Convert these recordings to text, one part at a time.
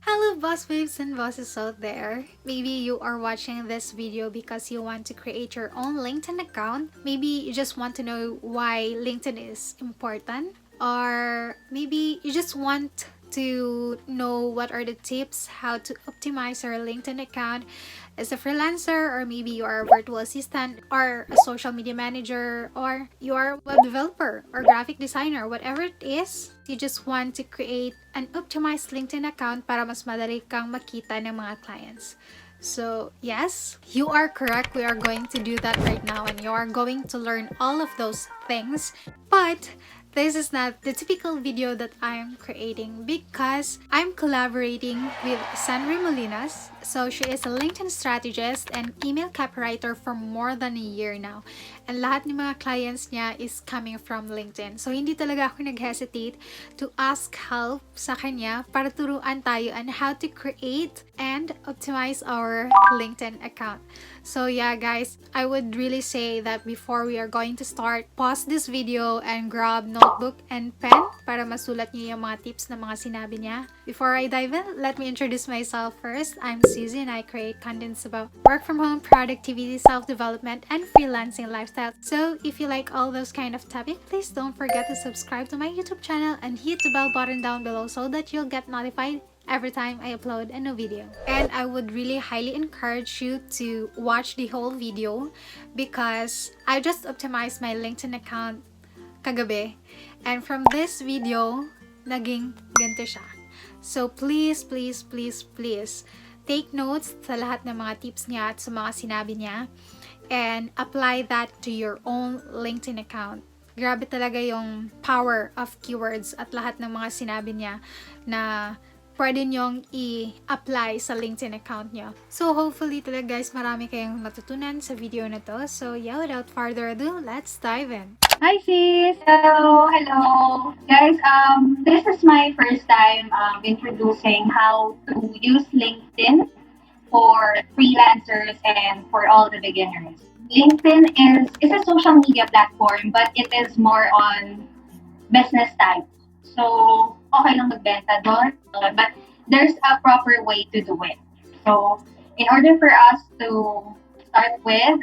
Hello boss babes and bosses out there. Maybe you are watching this video because you want to create your own LinkedIn account. Maybe you just want to know why LinkedIn is important. Or maybe you just want to know what are the tips how to optimize your LinkedIn account as a freelancer, or maybe you are a virtual assistant or a social media manager, or you are a web developer or graphic designer, whatever it is, you just want to create an optimized LinkedIn account para mas madali kang makita ng mga clients. So yes, you are correct. We are going to do that right now and you are going to learn all of those things. But this is not the typical video that I'm creating because I'm collaborating with Cenry Molinos. So she is a LinkedIn strategist and email copywriter for more than a year now. And lahat ng mga clients niya is coming from LinkedIn. So hindi talaga ako nag-hesitate to ask help sa kanya para turuan tayo on how to create and optimize our LinkedIn account. So yeah guys, I would really say that before we are going to start, pause this video and grab notebook and pen para masulat niyo yung mga tips na mga sinabi niya. Before I dive in, let me introduce myself first. I'm Suzie and I create contents about work from home, productivity, self-development, and freelancing lifestyle. So if you like all those kind of topics, please don't forget to subscribe to my YouTube channel and hit the bell button down below so that you'll get notified every time I upload a new video. And I would really highly encourage you to watch the whole video because I just optimized my LinkedIn account kagabi. And from this video, naging ganito siya. So please, please, please, please, take notes sa lahat ng mga tips niya at sa mga sinabi niya and apply that to your own LinkedIn account. Grabe talaga yung power of keywords at lahat ng mga sinabi niya na pwede nyong i-apply sa LinkedIn account nyo. So hopefully talaga guys, marami kayong matutunan sa video na to. So yeah, without further ado, let's dive in. Hi sis! Hello! Guys, this is my first time introducing how to use LinkedIn for freelancers and for all the beginners. LinkedIn is a social media platform, but it is more on business type. So, okay lang magbenta doon, but there's a proper way to do it. So, in order for us to start with,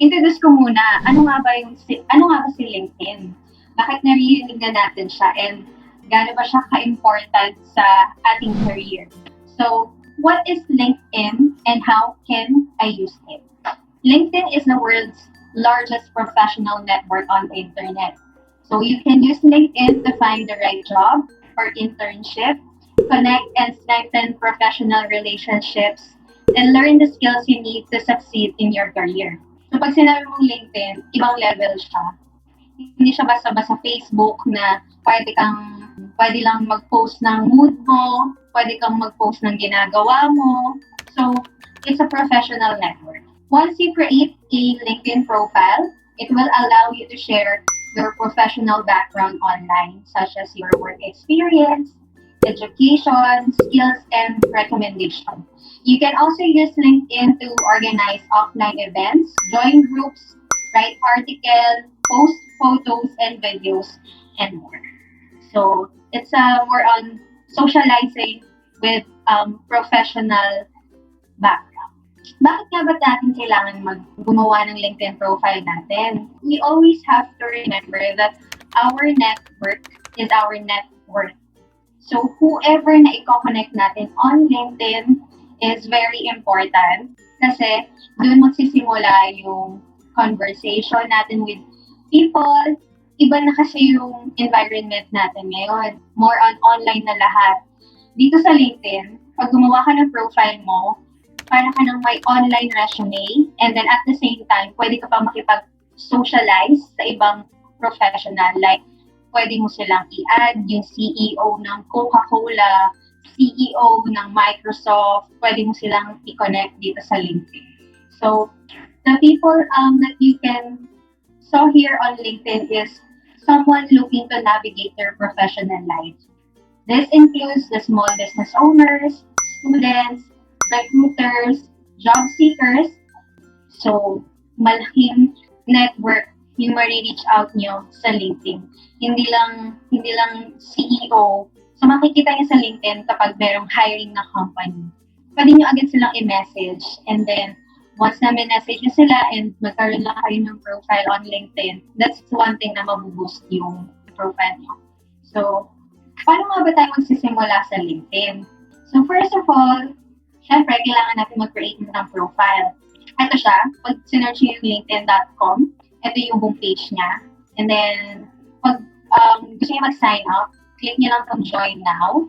introduce ko muna, ano nga ba si LinkedIn? Bakit naririnig na natin siya? And gaano ba siya ka-important sa ating career? So, what is LinkedIn and how can I use it? LinkedIn is the world's largest professional network on the internet. So you can use LinkedIn to find the right job or internship, connect and strengthen professional relationships, and learn the skills you need to succeed in your career. So pag sinabi mong LinkedIn, ibang level siya. Hindi siya basta-basta Facebook na pwede lang mag-post ng mood mo, pwede kang mag-post ng ginagawa mo. So it's a professional network. Once you create a LinkedIn profile, it will allow you to share your professional background online, such as your work experience, education, skills, and recommendation. You can also use LinkedIn to organize offline events, join groups, write articles, post photos and videos, and more. So it's more on socializing with professional background. Bakit nga ba natin kailangan gumawa ng LinkedIn profile natin? We always have to remember that our network is our net worth. So whoever na i-connect natin on LinkedIn is very important kasi doon magsisimula yung conversation natin with people. Iba na kasi yung environment natin ngayon. More on online na lahat. Dito sa LinkedIn, pag gumawa ka ng profile mo, para ka ng may online resume, and then at the same time, pwede ka pa makipag-socialize sa ibang professional. Like, pwede mo silang i-add yung CEO ng Coca-Cola, CEO ng Microsoft, pwede mo silang i-connect dito sa LinkedIn. So, the people that you can saw here on LinkedIn is someone looking to navigate their professional life. This includes the small business owners, students, recruiters, job seekers. So, malaking network yung ma-reach out nyo sa LinkedIn. Hindi lang CEO. So, So makikita niyo sa LinkedIn kapag merong hiring na company. Pwede niyo agad silang i-message, and then once na message niyo sila and magkaroon lang kayo ng profile on LinkedIn, that's one thing na mabuboost yung profile niyo. So, paano nga ba tayo magsisimula sa LinkedIn? So first of all, syempre, kailangan natin mag-create ng profile. Ito siya, pag sinerch nyo yung linkedin.com, ito yung homepage niya. And then, pag gusto nyo mag-sign up, click nyo lang itong join now.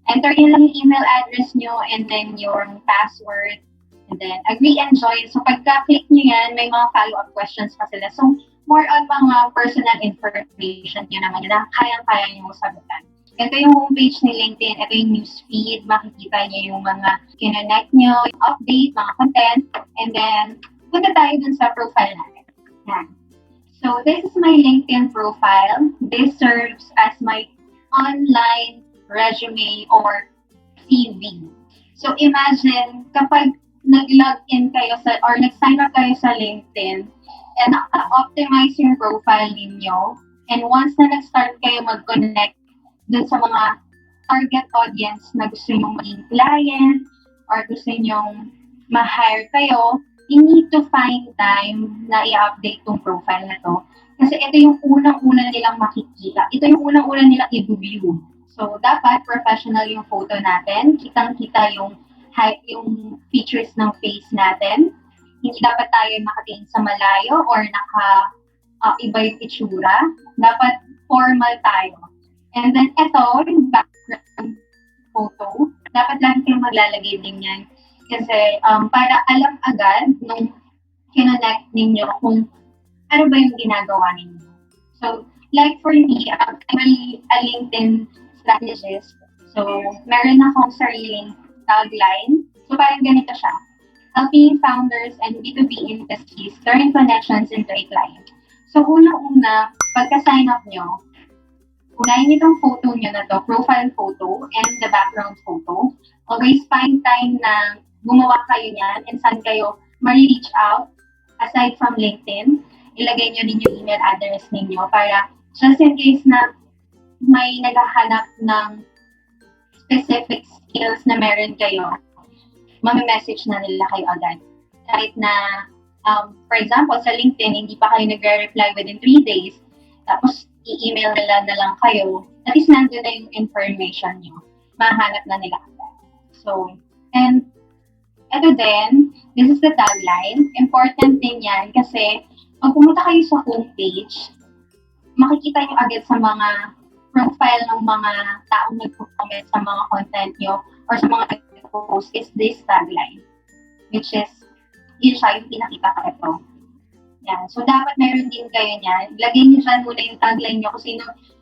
Enter nyo lang yung email address nyo and then your password. And then, agree and join. So, pagka-click nyo yan, may mga follow-up questions pa sila. So, more on mga personal information nyo naman na kayang-kaya nyo sagutan. Ito yung homepage ni LinkedIn. Ito yung newsfeed. Makikita nyo yung mga kinonect nyo, yung update, mga content. And then, punta tayo dun sa profile natin. Yan. So, this is my LinkedIn profile. This serves as my online resume or CV. So, imagine, kapag nag-log in kayo sa, or nag-sign up kayo sa LinkedIn, and optimize yung profile ninyo, and once na nag-start kayo mag-connect dun sa mga target audience na gusto nyong maging client or gusto nyong ma-hire kayo, you need to find time na i-update tong profile na to. Kasi ito yung unang-una nilang makikita. Ito yung unang-una nilang i-view. So, dapat professional yung photo natin. Kitang-kita yung features ng face natin. Hindi dapat tayo nakatingin sa malayo or iba yung itsura. Dapat formal tayo. And then, ito, yung background photo, dapat lang kayong maglalagay din yan. Kasi, para alam agad nung kinonect ninyo kung ano ba yung ginagawa ninyo. So, like for me, I'm a LinkedIn strategist. So, meron akong sariling tagline. So, parang ganito siya. Helping founders and B2B industries turn connections into a client. So, unang-una, pagka-sign up nyo, unahin niyo itong photo nyo na to, profile photo and the background photo. Always find time na gumawa kayo niyan and saan kayo ma-reach out aside from LinkedIn. Ilagay nyo din yung email address ninyo para just in case na may naghahanap ng specific skills na meron kayo, message na nila kayo agad. Kahit na, for example, sa LinkedIn, hindi pa kayo nagre-reply within 3 days, tapos i-email nila na lang kayo, at least nandun na yung information nyo. Mahanap na nila agad. So, and ito din, this is the tagline. Important din yan kasi pag pumunta kayo sa homepage, makikita nyo agad sa mga profile ng mga taong nag-comment sa mga content nyo or sa mga nag-post is this tagline, which is, yun siya yung pinakita ko ito. Yan. So, dapat meron din kayo niyan. Lagay niyo dyan muna yung tagline nyo kung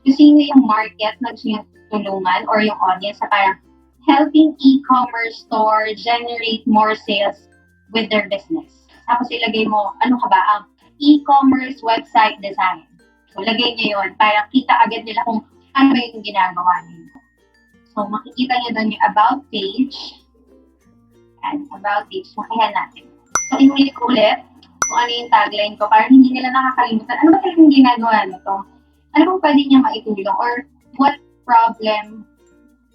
sino yung market na gusto nyo tulungan or yung audience na parang helping e-commerce store generate more sales with their business. Tapos ilagay mo, ano ka ba, e-commerce website design. So, lagay niyo yun. Parang kita agad nila kung ano ba yung ginagawa niyo. So, makikita niyo doon yung about page. And about page. Makihan natin. So, inulit ko ulit kung ano yung tagline ko para hindi nila nakakalimutan. Ano ba yung ginagawa nito? Ano bang pwede niya maitulong? Or what problem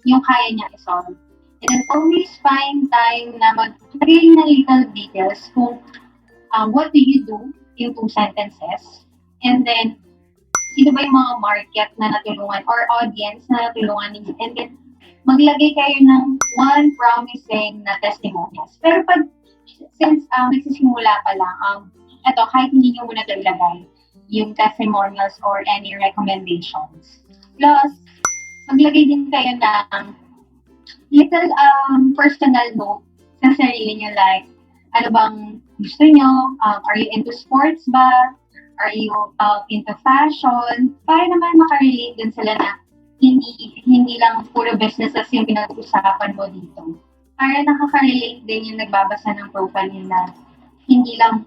yung kaya niya i-solve? And then, always find time na maglagay ng little details kung what do you do in 2 sentences. And then, sino ba yung mga market na natulungan or audience na natulungan ninyo. And then, maglagay kayo ng one promising na testimonials. Pero since nagsisimula pa lang, eto, kahit hindi nyo muna ito ilagay, yung testimonials or any recommendations. Plus, maglagay din kayo ng little personal note sa sarili nyo, like, ano bang gusto nyo? Are you into sports ba? Are you into fashion? Para naman makarelate din sila na hindi lang puro business as yung pinag-usapan mo dito. Para nakaka-relate din yung nagbabasa ng profile nila. Hindi lang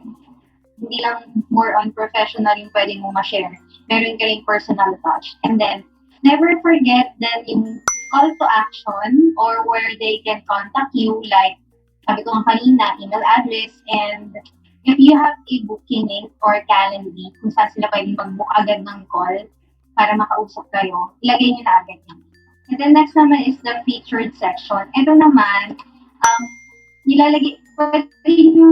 more on professional yung pwedeng mo ma-share. Meron ka rin personal touch. And then, never forget then yung call to action or where they can contact you, like sabi ko nga kanina, email address, and if you have a booking link or calendar, kung saan sila pwedeng mag-book agad ng call para makausap kayo, ilagay nyo na agad yun. And then next naman is the featured section. Ito naman, pwede nyo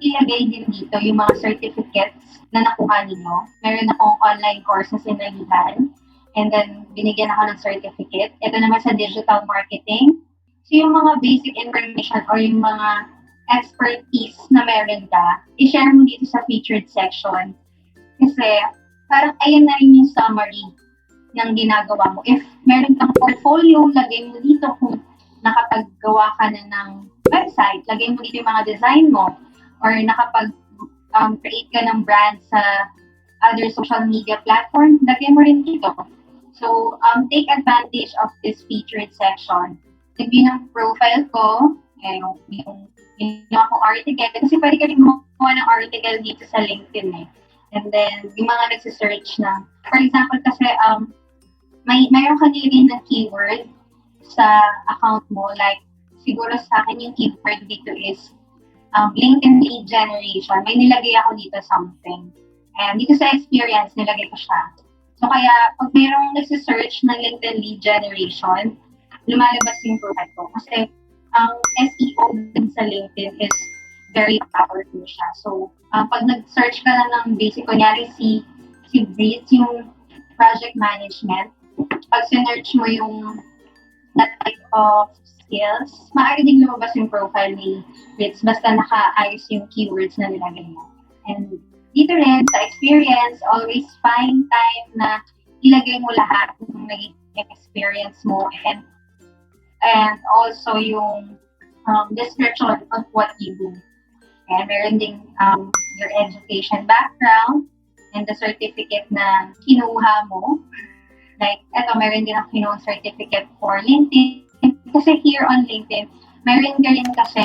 ilagay din dito yung mga certificates na nakuha ninyo. Meron akong online course na sinalihan. And then, binigyan ako ng certificate. Ito naman sa digital marketing. So, yung mga basic information or yung mga expertise na meron ka, i-share mo dito sa featured section. Kasi, parang ayan na rin yung summary ng ginagawa mo. If meron kang portfolio, lagay mo dito kung nakapaggawa ka na ng website, lagay mo dito yung mga design mo, or nakapag-create ka ng brand sa other social media platform, lagay mo rin dito. So, take advantage of this featured section. Sabi ng profile ko, yung ako article, kasi pwede ka rin gumawa ng article dito sa LinkedIn eh. And then, yung mga nagsisearch na, for example, kasi mayroon ka nilagay ng keyword sa account mo. Like, siguro sa akin yung keyword dito is LinkedIn lead generation. May nilagay ako dito something. And dito sa experience, nilagay ko siya. So, kaya, pag mayroong nagsisearch ng LinkedIn lead generation, lumalabas yung profile ko. Kasi, ang SEO din sa LinkedIn is very powerful siya. So, pag nag-search ka na ng basic, kunyari si Britx, yung project management, pag sinearch mo yung that type of skills, maaari din lumabas yung profile ni Britx basta nakaayos yung keywords na nilagay mo. And dito rin, sa experience, always find time na ilagay mo lahat ng naging experience mo and also yung description of what you do. And meron ding your education background and the certificate na kinuha mo. Like, eto, meron din ako kinuha certificate for LinkedIn. Kasi here on LinkedIn, meron ka rin kasi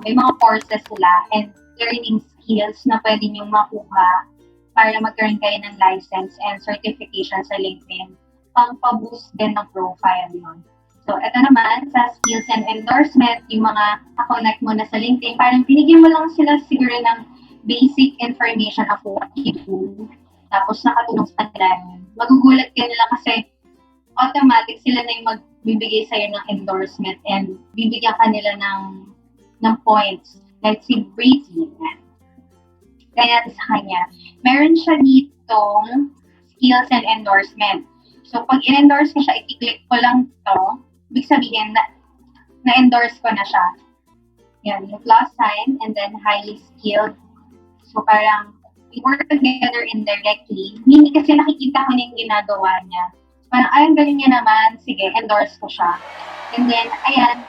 may mga courses sila and learning skills na pwede nyo makuha para magkaroon kayo ng license and certification sa LinkedIn. Pang-boost din ng profile yun. So, ito naman, sa skills and endorsement, yung mga connect mo na sa LinkedIn, parang binigyan mo lang sila siguro ng basic information of what you do. Tapos, nakatulong sa kanila. Magugulat ka nila kasi automatic sila na yung magbibigay sa'yo ng endorsement and bibigyan ka nila ng points. Like si Breezy. Kaya sa kanya, meron siya ditong skills and endorsement. So, pag in-endorse ko siya, i-click ko lang to. Ibig sabihin na-endorse ko na siya. Yan, yung plus sign, and then highly skilled. So, parang we work together indirectly. Meaning kasi nakikita ko na yung ginagawa niya. So, parang, ayun, galing niya naman. Sige, endorse ko siya. And then, ayan,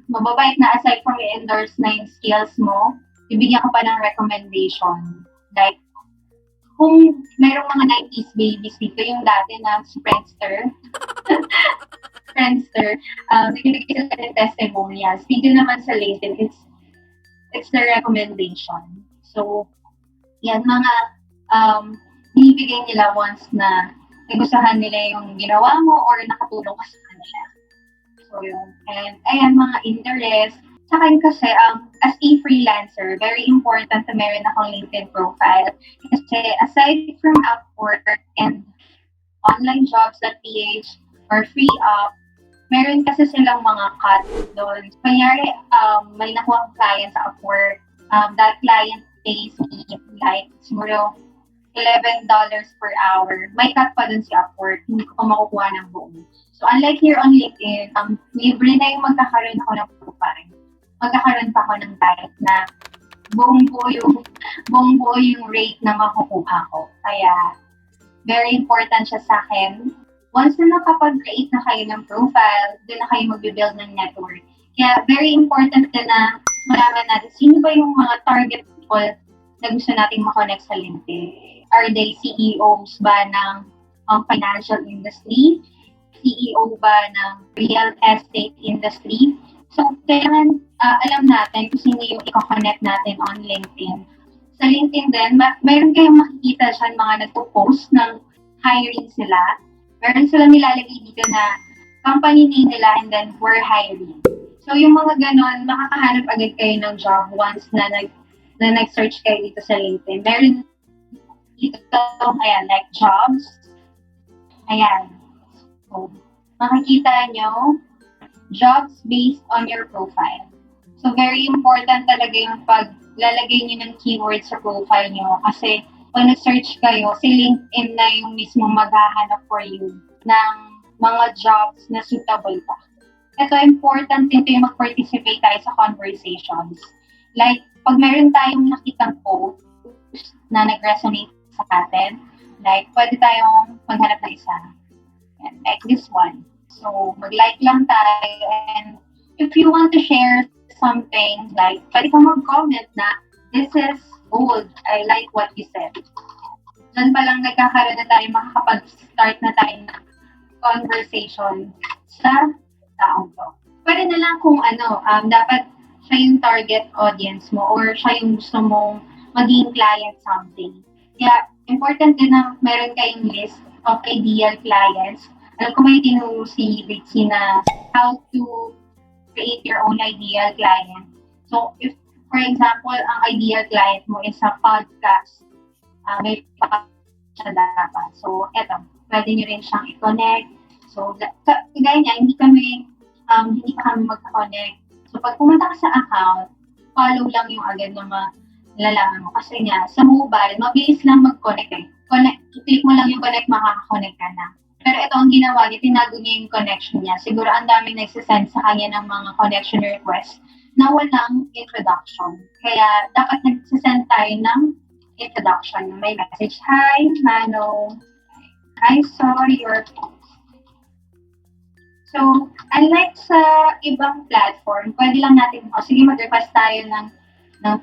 mababait na aside from i-endorse na yung skills mo, bibigyan ko pa ng recommendation. Like, kung mayroong mga 90s babies dito, yung dati na si Friendster, nagbibigay sila ng testimonials. Dito naman sa LinkedIn, it's the recommendation. So, yan, mga binibigay nila once na nagustuhan nila yung ginawa mo or nakatulong ka sa kanila. So, yun. And, ayan, mga interest. Sa akin kasi, as a freelancer, very important na meron akong LinkedIn profile. Kasi aside from Upwork and onlinejobs.ph or FreeUp, meron kasi silang mga cut doon. Kanyari, may nakuha akong client sa Upwork. That client pays me like siguro $11 per hour. May cut pa dun si Upwork. Hindi ko pa makukuha ng buong. So, unlike here on LinkedIn, libre na yung magkakaroon ako ng profile. Magkakaroon pa ako ng type na buong buo yung rate na makukuha ko. Kaya, very important siya sa akin. Once na nakapag-create na kayo ng profile, doon na kayo mag-build ng network. Kaya, very important din na malaman natin sino ba yung mga target people na gusto nating makonect sa LinkedIn. Are they CEOs ba ng financial industry? CEO ba ng real estate industry? So, kailangan alam natin kung sino yung i-connect natin on LinkedIn. Sa LinkedIn din, mayroon kayong makikita dyan mga nagpo-post ng hiring sila. Meron silang nilalagay dito na company name nila and then we're hiring. So, yung mga ganon, makakahanap agad kayo ng job once na nag-search kayo dito sa LinkedIn. Meron dito, ayan, like jobs. Ayan. So, makikita nyo jobs based on your profile. So, very important talaga yung paglalagay nyo ng keywords sa profile nyo kasi pag nag-search kayo, si LinkedIn na yung mismo maghahanap for you ng mga jobs na suitable ka. Ito, important din yung mag-participate tayo sa conversations. Like, pag meron tayong nakitang post na nag-resonate sa atin, like, pwede tayong maghanap ng isa. And like this one. So, mag-like lang tayo. And if you want to share something, like, pwede kang mag-comment na, this is gold. I like what you said. Diyan pa lang nagkakaroon na tayo, makakapag-start na tayo ng conversation sa taong to. Pwede na lang kung dapat siya yung target audience mo or siya yung gusto mong maging client something. Kaya, important din na meron kayong list of ideal clients. Alam ko may tinuro si BritxSui na how to create your own ideal client. So, if, for example, ang ideal client mo is a podcast, may siya dapat. So, eto, pwede nyo rin siyang i-connect. So, kagaya niya, hindi pa kami mag-connect. So, pag pumunta ka sa account, follow lang yung agad na malalaman mo. Kasi nga, sa mobile, mabilis lang mag-connect eh. Click mo lang yung connect, makaka-connect ka na. Pero ito ang ginawa niya, tinago niya yung connection niya. Siguro ang daming nagsisend sa kanya ng mga connection request na walang introduction. Kaya dapat nagsisend tayo ng introduction. May message, hi, Mano. I saw your post. So, unlike sa ibang platform, pwede lang natin, sige mag-request tayo ng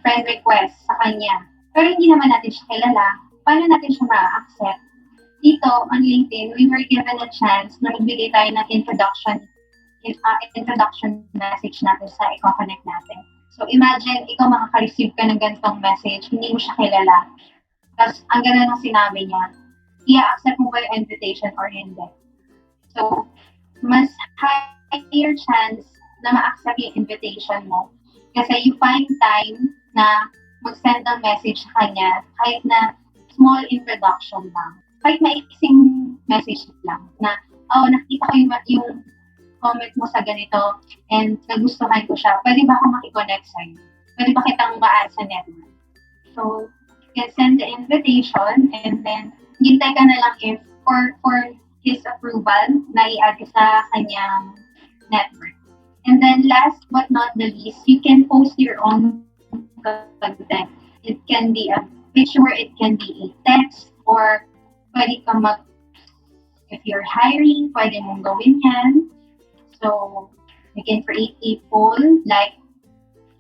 friend request sa kanya. Pero hindi naman natin siya kilala. Paano natin siya ma-accept? Dito, on LinkedIn, we were given a chance na magbigay tayo ng introduction message natin sa i-connect natin. So, imagine, ikaw makaka-receive ka ng ganitong message, hindi mo siya kilala. Tapos, ang ganda ng sinabi niya, i-accept mo ba yung invitation or hindi? So, mas higher chance na ma-accept yung invitation mo kasi you find time na mag-send ng message sa kanya kahit na small introduction lang. Kahit maiksing message lang na, nakita ko yung comment mo sa ganito and nagustuhan ko siya. Pwede ba ako makiconnect sa'yo? Pwede ba kitang ma-add sa network? So, you can send the invitation and then hintay ka na lang if for his approval na i-add sa kanyang network. And then last but not the least, you can post your own content. It can be a picture, it can be a text, or pwede ka if you're hiring, pwede mong gawin yan. So, you can create a poll, like,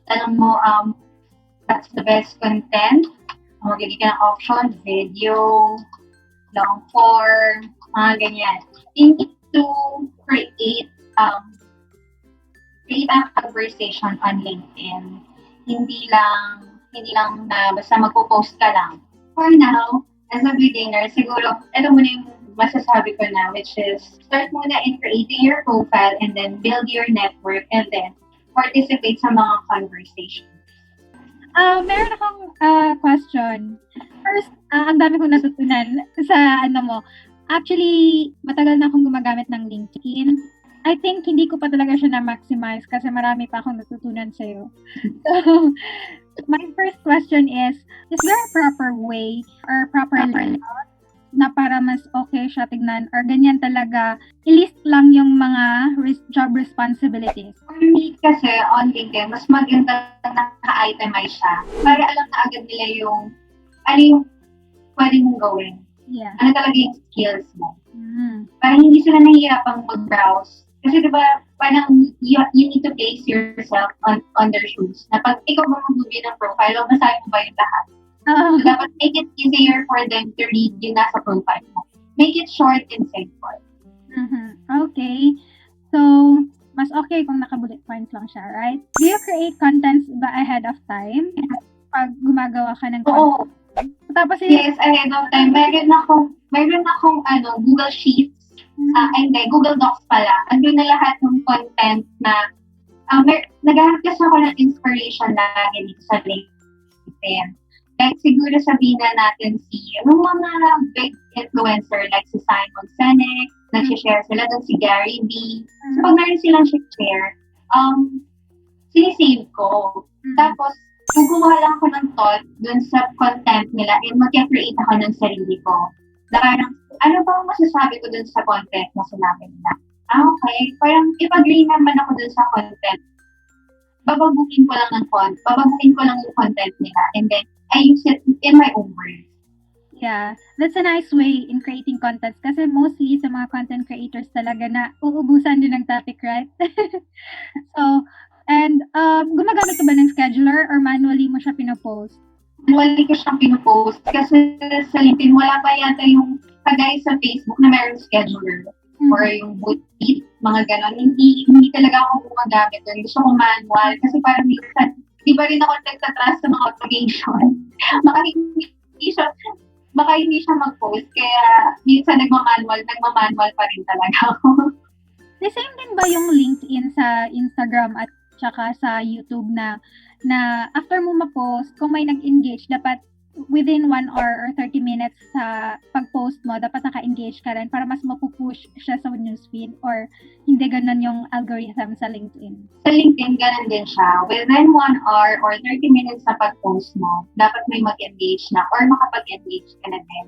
tanong mo, what's the best content? Magiging ka ng option, video, long form, mga ganyan. You need to create a conversation on LinkedIn. Hindi lang na basta magpo-post ka lang. For now, as a beginner, siguro, ito muna yung masasabi ko na, which is, start muna in creating your profile and then build your network and then participate sa mga conversation. Meron akong question. First, ang dami kong natutunan sa mo. Actually, matagal na akong gumagamit ng LinkedIn. I think hindi ko pa talaga siya na-maximize kasi marami pa akong natutunan sa'yo. So, my first question is there a proper way or proper layout na para mas okay siya tignan or ganyan talaga, i-list lang yung mga job responsibilities? For me kasi on LinkedIn, mas maganda na naka-itemize siya para alam na agad nila yung pwede mong gawin. Yeah. Ano talaga yung skills mo. Para hindi sila nahihirapang mag-browse. Kasi diba, parang you need to place yourself on their shoes. Na pag ikaw ba mag-review ng profile, basahin mo ba yung lahat? So, dapat make it easier for them to read yung nasa profile mo. Make it short and simple. Okay. So, mas okay kung naka-bullet points lang siya, right? Do you create contents ba ahead of time? Pag gumagawa ka ng content? Oo. Tapos yes, ahead of time. Meron akong Google Sheets. Hindi, Google Docs pala. Andun na lahat ng content na naghahanap kasi ako ng inspiration lagi dito sa LinkedIn. Like, siguro sabihin na natin yung mga big influencer like si Simon Sinek, Nag-share sila doon si Gary V. So, pag meron silang share, sinisave ko. Tapos, guguha lang ako ng thought dun sa content nila and mag-create ako ng sarili ko. Na parang, ano bang masasabi ko dun sa content na sinabi nila? Okay. Parang ipag-agree naman ako dun sa content. Babaguhin ko lang yung content nila and then I use it in my own words. Yeah, that's a nice way in creating contents kasi mostly sa mga content creators talaga na uubusan din ng topic, right? So, and gumagamit ka ba ng scheduler or manually mo siya pinopost? Manually ko siyang pinopost kasi sa LinkedIn wala pa yata yung kagaya sa Facebook na meron scheduler or yung boutique, mga ganon. Hindi talaga ako gumagamit doon. Gusto ko manual kasi parang minsan, di ba rin ako nagtatrust sa mga automation. Baka hindi siya mag-post, kaya minsan nagmamanual pa rin talaga ako. The same din ba yung LinkedIn sa Instagram at saka sa YouTube na after mo ma-post, kung may nag-engage, dapat within 1 hour or 30 minutes sa pag-post mo, dapat naka-engage ka rin para mas mapupush siya sa newsfeed or hindi ganun yung algorithm sa LinkedIn? Sa LinkedIn, ganun din siya. Within 1 hour or 30 minutes sa pag-post mo, dapat may mag-engage na or makapag-engage ka na din.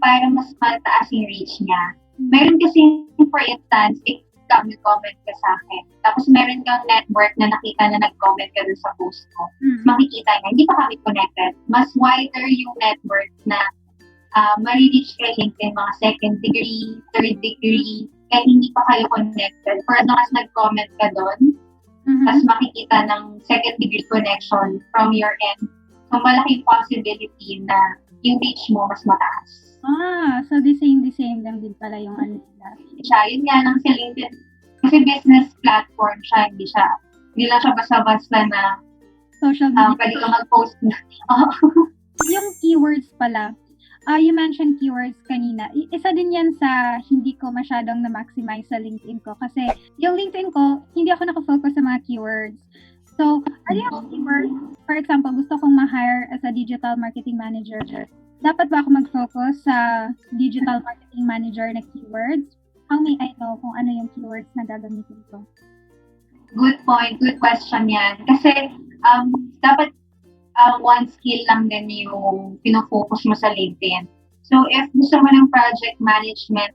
Para mas mataas yung reach niya. Meron kasi, for instance, ikaw nag-comment ka sa akin. Tapos meron kang network na nakita na nag-comment ka dun sa post mo. Makikita niya, hindi pa kami connected. Mas wider yung network na ma-reach kay LinkedIn, mga second degree, third degree, kaya hindi pa kayo connected. For as long as nag-comment ka doon, tapos makikita ng second degree connection from your end. So, malaking possibility na yung reach mo mas mataas. So the same lang din pala yung ano nila. Yun nga lang sa LinkedIn. Kasi business platform siya, hindi lang siya basta-basta na social media. Pwede ka mag-post na. Yung keywords pala, you mentioned keywords kanina. Isa din yan sa hindi ko masyadong na-maximize sa LinkedIn ko. Kasi yung LinkedIn ko, hindi ako nakafocus sa mga keywords. So, ano yung keywords? For example, gusto kong ma-hire as a digital marketing manager. Dapat ba ako mag-focus sa digital marketing manager na keywords? How may I know kung ano yung keywords na gagamitin ko? Good point. Good question yan. Kasi, dapat one skill lang din yung pinofocus mo sa LinkedIn. So, if gusto mo ng project management,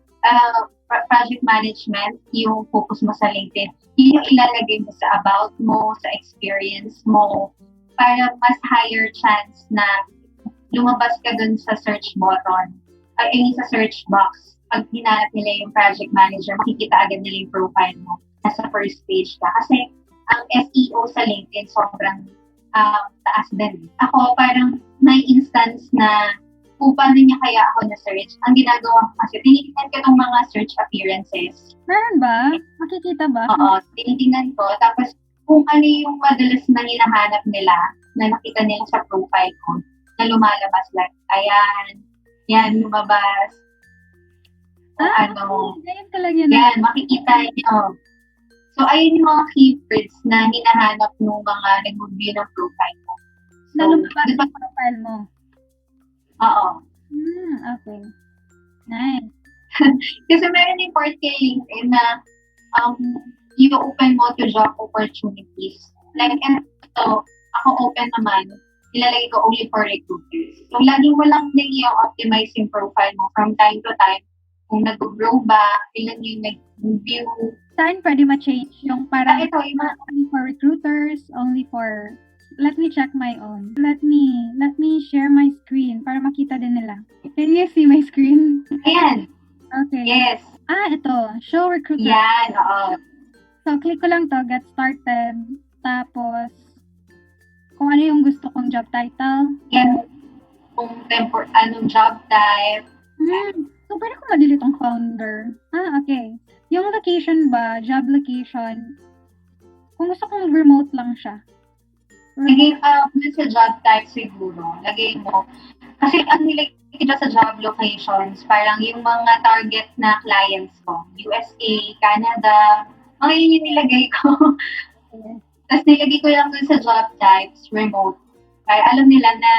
yung focus mo sa LinkedIn, yun yung ilalagay mo sa about mo, sa experience mo, para mas higher chance na lumabas ka dun sa search button, sa search box. Pag hinanap nila yung project manager, makikita agad nila yung profile mo. Nasa first page ka. Kasi ang SEO sa LinkedIn sobrang taas din. Ako parang may instance na kung paano niya kaya ako na-search. Ang ginagawa ko kasi, tinitingnan ko ng mga search appearances. Meron ba? Makikita ba? Oo, tinitingnan ko. Tapos kung ano yung madalas na hinahanap nila, na nakita nila sa profile ko, na lumalabas like, yan, lumabas. Ganyan ka lang yan. Yan, makikita nyo. So, ayun yung mga keywords na hinahanap ng mga nag-review ng profile mo. Na lumabas yung profile mo? Oo. Okay. Nice. Kasi meron yung part kay LinkedIn na i-open mo to job opportunities. Like, ito, ako open naman, ilalagay ko only for recruiters. So, laging mo lang din i-optimize yung profile mo from time to time. Kung nag-grow ba, ilan yung nag-view. Saan pwede ma-change yung parang ito, yung only for recruiters, only for... Let me check my own. Let me share my screen para makita din nila. Can you see my screen? Ayan. Okay. Yes. Ito. Show recruiter. Yan, oo. So, click ko lang to, get started. Tapos, kung ano yung gusto kong job title. Yan. Kung anong job type. So, pwede ko ma-delete ang founder. Okay. Yung location ba, job location, kung gusto kong remote lang siya. Lagay sa job type siguro. Lagay mo. Kasi ang nilagay ko sa job locations, parang yung mga target na clients ko. USA, Canada, mga yun yung nilagay ko. Tapos nilagay ko lang dun sa job types, remote. Kaya alam nila na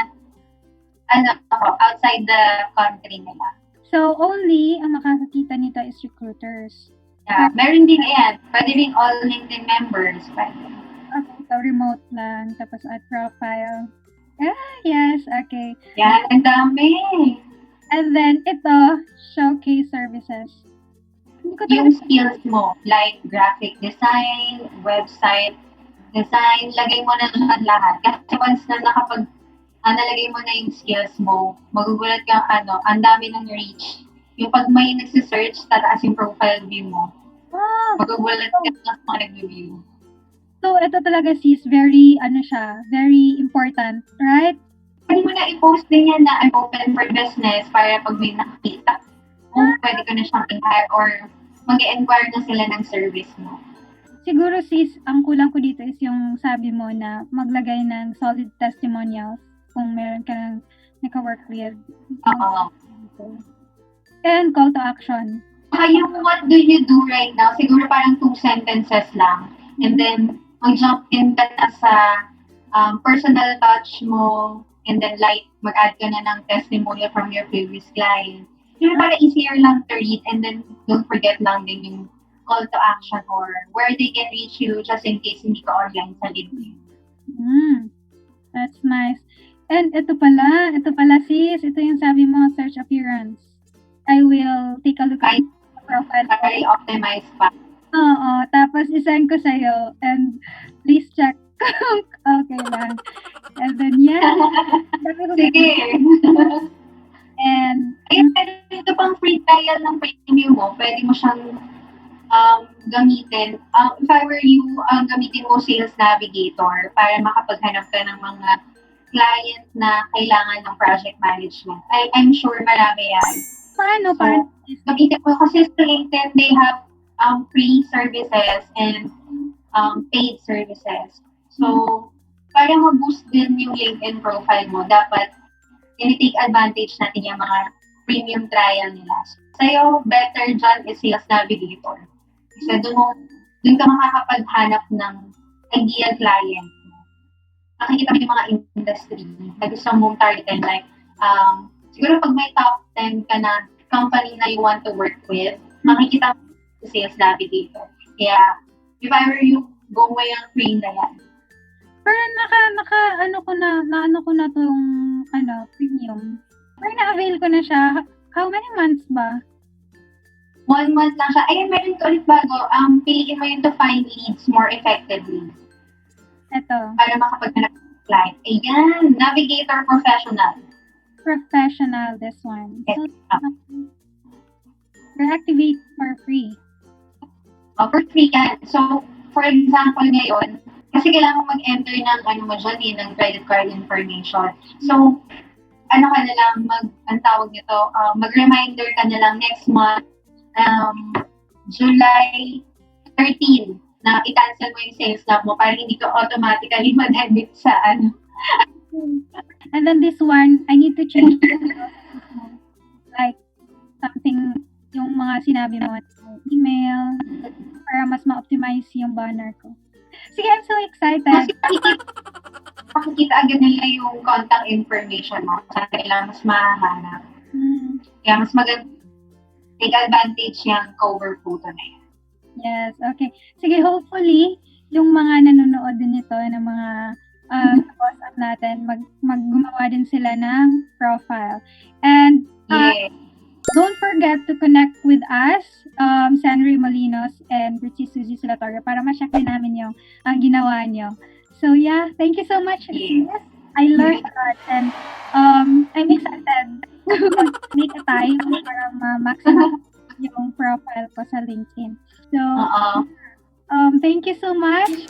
outside the country nila. So, only ang makakakita nito is recruiters. Yeah, meron din yan. Pwede rin all LinkedIn members. Pwede. Okay, so remote lang. Tapos add profile. Yes, okay. Yan, ang dami. And then, ito, showcase services. Hindi ko Yung talaga, skills mo, like graphic design, website design, lagay mo na lahat lahat. Kasi once na nalagay mo na yung skills mo, magugulat ka, ang dami ng reach. Yung pag may nagsisearch, tataas yung profile view mo. Magugulat ka na sa mga nag-review. So, ito talaga sis, very, very important, right? Pwede mo na i-post din yan na I'm open for business para pag may nakikita, pwede ko na siyang i-hire or mag-inquire na sila ng service mo. Siguro sis, ang kulang ko dito is yung sabi mo na maglagay ng solid testimonials kung meron ka ng naka-work with. Oo. And call to action. Yung what do you do right now, siguro parang 2 sentences lang. And then, mag-jump in ka na sa personal touch mo, and then mag-add ka na ng testimonial from your previous client. Yung para easier lang to read, and then don't forget lang din yung call to action or where they can reach you just in case hindi ka online sa LinkedIn. That's nice. And ito pala sis, ito yung sabi mo, search appearance. I will take a look at the profile. Very optimized pa. Oo, tapos isend ko sa'yo and please check kung okay lang. And then, Sige. And, ito pang free trial ng premium mo, pwede mo siyang gamitin. If I were you, gamitin mo Sales Navigator para makapaghanap ka ng mga client na kailangan ng project management. I'm sure marami yan. paano? Gamitin mo kasi sa LinkedIn, they have free services and paid services. So, para ma-boost din yung LinkedIn profile mo, dapat i-take advantage natin yung mga premium trial nila. Sa'yo, better dyan is Sales Navigator. Kasi doon ka makakapaghanap ng ideal client. Makikita mo yung mga industry na gusto mong targetin. Like, siguro pag may top 10 ka na company na you want to work with, makikita mo sa Sales Navigator. Kaya, if I were you, go mo yung free na yan. Pero ano ko na tong premium. Pero na-avail ko na siya. How many months ba? 1 month lang siya. Ayun, meron ko ulit bago. Piliin mo yun to find leads more effectively. Ito. Para makapaghanap ng client. Ayan, Navigator Professional. Professional, this one. Yes. So, reactivate for free. For free yan. So, for example ngayon, kasi kailangan mag-enter ng ng credit card information. So, ka na lang, ang tawag nito, mag-reminder ka na lang next month, July 13, na i-cancel mo yung sales lab mo para hindi ka automatically mag-edit sa And then this one, I need to change like something, yung mga sinabi mo, email, para mas ma-optimize yung banner ko. Sige, I'm so excited. Makikita agad nila yung contact information mo. Sa kailangan mas mahanap. Kaya mas maganda, take advantage yung cover photo na yan. Yes, okay. Sige, hopefully, yung mga nanonood din nito ng mga WhatsApp natin, maggumawa din sila ng profile. And don't forget to connect with us, Cenry Molinos and BritxSui para ma-check din namin yung ginawa nyo. So yeah, thank you so much. Yes. I learned a lot and I'm excited to make a time para ma-maximize yung profile ko sa LinkedIn. So, thank you so much.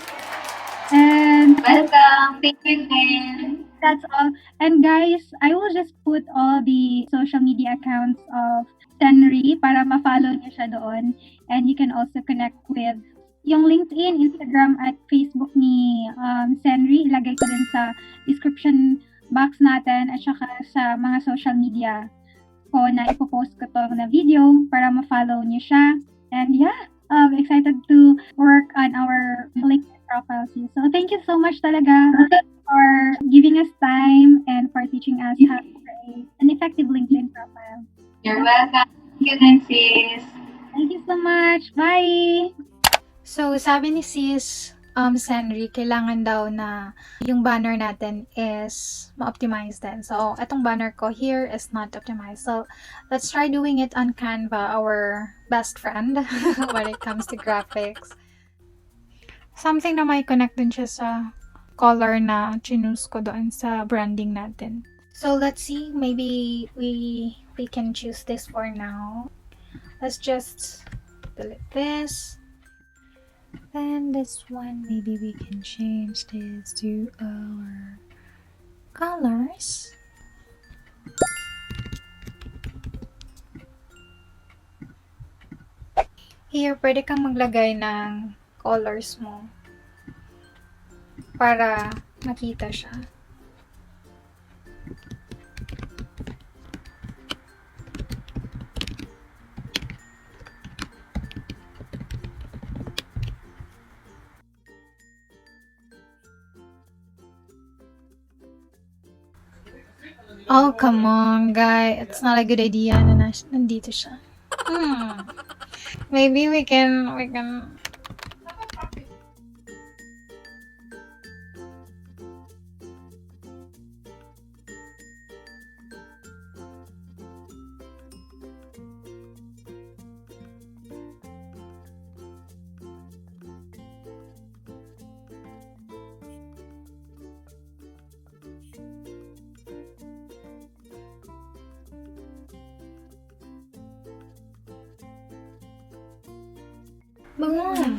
And welcome. Thank you again. That's all. And guys, I will just put all the social media accounts of Cenry para ma-follow niyo siya doon. And you can also connect with yung LinkedIn, Instagram, at Facebook ni Cenry. Ilagay ko din sa description box natin at saka sa mga social media ko na ipopost ko to na video para ma-follow niyo siya. And yeah, excited to work on our LinkedIn profile. So thank you so much talaga for giving us time and for teaching us how to create an effective LinkedIn profile. You're You're welcome. Thank you din, sis. Thank you so much. Bye! So, sabi ni Sis Cenry, kailangan daw na yung banner natin is ma-optimize din. So, etong banner ko here is not optimized. So, let's try doing it on Canva, our best friend when it comes to graphics. Something na may connect din siya sa color na chinuse ko doon sa branding natin. So, let's see. Maybe we can choose this for now. Let's just delete this. Then this one, maybe we can change this to our colors. Here, pwede kang maglagay ng colors mo para makita siya. Oh, come on, guy. It's not a good idea na nandito siya. Maybe we can... Bangon.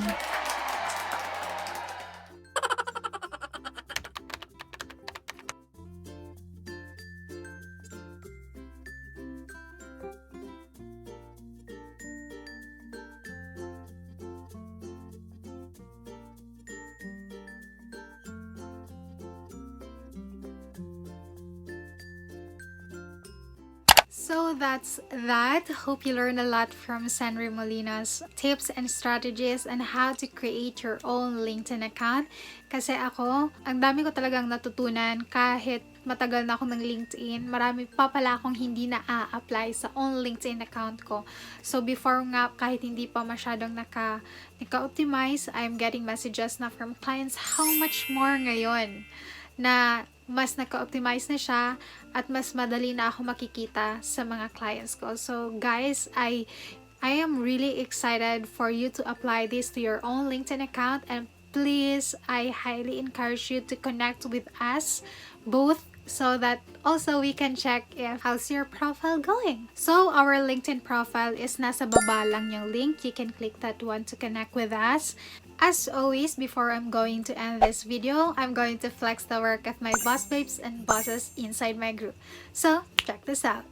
So that's that. Hope you learned a lot from Cenry Molinos tips and strategies on how to create your own LinkedIn account. Kasi ako, ang dami ko talagang natutunan kahit matagal na ako ng LinkedIn. Marami pa pala akong hindi na-apply sa own LinkedIn account ko. So before nga, kahit hindi pa masyadong naka-optimize, I'm getting messages na from clients how much more ngayon na mas naka-optimize na siya at mas madali na ako makikita sa mga clients ko. So guys, I am really excited for you to apply this to your own LinkedIn account, and please, I highly encourage you to connect with us both so that also we can check if how's your profile going. So our LinkedIn profile is nasa baba lang yung link. You can click that one to connect with us. As always, before I'm going to end this video, I'm going to flex the work of my boss babes and bosses inside my group. So check this out.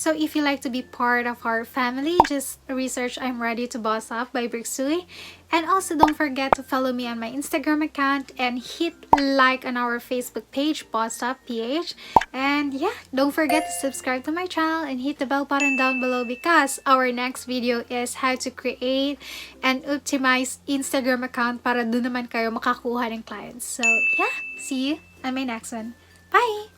So if you like to be part of our family, just research I'm Ready to Boss Up by BritxSui. And also don't forget to follow me on my Instagram account and hit like on our Facebook page, Boss Up PH. And yeah, don't forget to subscribe to my channel and hit the bell button down below because our next video is how to create and optimize Instagram account para doon naman kayo makakuha ng clients. So yeah, see you on my next one. Bye!